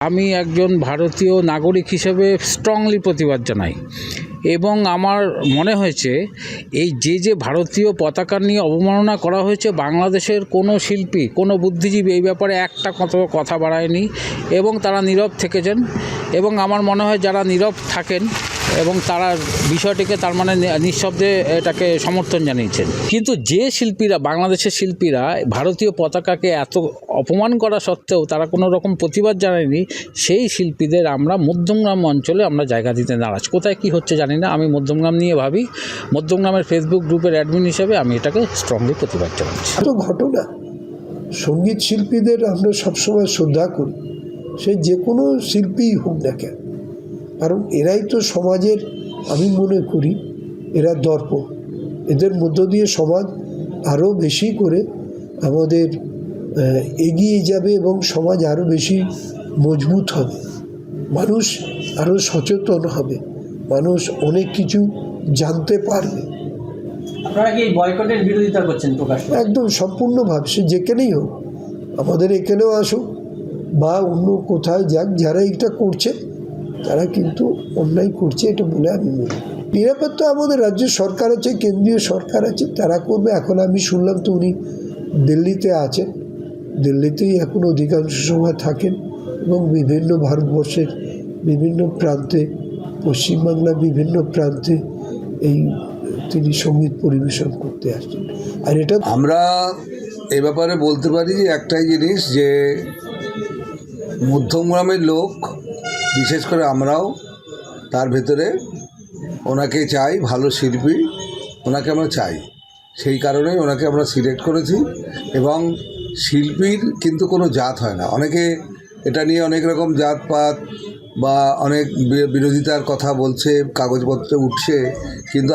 আমি একজন ভারতীয় নাগরিক হিসেবে স্ট্রংলি প্রতিবাদ জানাই এবং আমার মনে হয়েছে এই যে ভারতীয় পতাকা নিয়ে অবমাননা করা হয়েছে, বাংলাদেশের কোনো শিল্পী, কোনো বুদ্ধিজীবী এই ব্যাপারে একটা কথা বাড়ায়নি এবং তারা নীরব থেকেছেন। এবং আমার মনে হয় যারা নীরব থাকেন এবং তারা বিষয়টিকে তার মানে নিঃশব্দে এটাকে সমর্থন জানিয়েছেন। কিন্তু যে শিল্পীরা, বাংলাদেশের শিল্পীরা ভারতীয় পতাকাকে এত অপমান করা সত্ত্বেও তারা কোনো রকম প্রতিবাদ জানায়নি, সেই শিল্পীদের আমরা মধ্যমগ্রাম অঞ্চলে আমরা জায়গা দিতে নারাজ। কোথায় কি হচ্ছে জানি না, আমি মধ্যমগ্রাম নিয়ে ভাবি। মধ্যমগ্রামের ফেসবুক গ্রুপের অ্যাডমিন হিসেবে আমি এটাকে স্ট্রংলি প্রতিবাদ জানাচ্ছি। এত ঘটনা, সঙ্গীত শিল্পীদের আমরা সবসময় শ্রদ্ধা করি, সে যে কোনো শিল্পীই হোক না কেন, কারণ এরাই তো সমাজের, আমি মনে করি এরা দর্পণ। এদের মধ্য দিয়ে সমাজ আরও বেশি করে আমাদের এগিয়ে যাবে এবং সমাজ আরও বেশি মজবুত হবে, মানুষ আরও সচেতন হবে, মানুষ অনেক কিছু জানতে পারবে। আপনারা কি বয়কটের বিরোধিতা করছেন প্রকাশ? একদম সম্পূর্ণভাবে, সে যেখানেই হোক, আমাদের এখানেও আসুক বা অন্য কোথায় যাক, যারা এটা করছে তারা কিন্তু অন্যায় করছে এটা বলে আমি মনে করি। নিরাপত্তা আমাদের রাজ্য সরকার আছে, কেন্দ্রীয় সরকার আছে, তারা করবে। এখন আমি শুনলাম তো উনি দিল্লিতে আছেন, দিল্লিতেই এখন অধিকাংশ সময় থাকেন এবং বিভিন্ন ভারতবর্ষের বিভিন্ন প্রান্তে, পশ্চিমবাংলার বিভিন্ন প্রান্তে এই তিনি সঙ্গীত পরিবেশন করতে আসছেন। আর এটা আমরা এ ব্যাপারে বলতে পারি একটাই জিনিস, যে মধ্যমগ্রামের লোক, বিশেষ করে আমরাও তার ভেতরে ওনাকে চাই, ভালো শিল্পী, ওনাকে আমরা চাই। সেই কারণেই ওনাকে আমরা সিলেক্ট করেছি। এবং শিল্পীর কিন্তু কোনো জাত হয় না। অনেকে এটা নিয়ে অনেক রকম জাতপাত বা অনেক বিরোধিতার কথা বলছে, কাগজপত্রে উঠছে, কিন্তু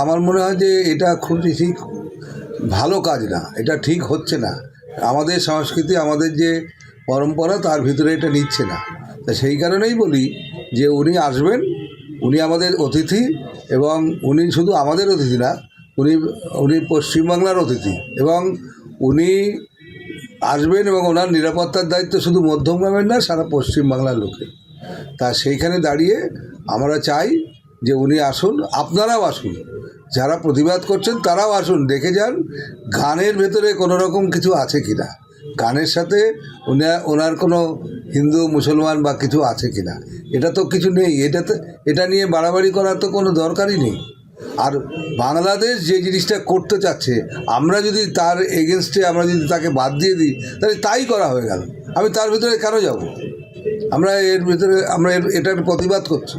আমার মনে হয় যে এটা খুব ঠিক ভালো কাজ না, এটা ঠিক হচ্ছে না। আমাদের সংস্কৃতি, আমাদের যে পরম্পরা, তার ভিতরে এটা নিচ্ছে না। তা সেই কারণেই বলি যে উনি আসবেন, উনি আমাদের অতিথি, এবং উনি শুধু আমাদের অতিথি না, উনি পশ্চিমবাংলার অতিথি, এবং উনি আসবেন এবং ওনার নিরাপত্তার দায়িত্ব শুধু মধ্যমগ্রামের না, সারা পশ্চিমবাংলার লোকের। তা সেইখানে দাঁড়িয়ে আমরা চাই যে উনি আসুন, আপনারাও আসুন, যারা প্রতিবাদ করছেন তারাও আসুন, দেখে যান গানের ভেতরে কোনো রকম কিছু আছে কি না, গানের সাথে ওনার কোনো হিন্দু মুসলমান বা কিছু আছে কি না। এটা তো কিছু নেই, এটা নিয়ে বাড়াবাড়ি করার তো কোনো দরকারই নেই। আর বাংলাদেশ যে জিনিসটা করতে চাচ্ছে, আমরা যদি তার এগেনস্টে আমরা যদি তাকে বাদ দিয়ে দিই, তাহলে তাই করা হয়ে গেল। আমি তার ভিতরে কেন যাব? আমরা এর ভিতরে এটার প্রতিবাদ করছি।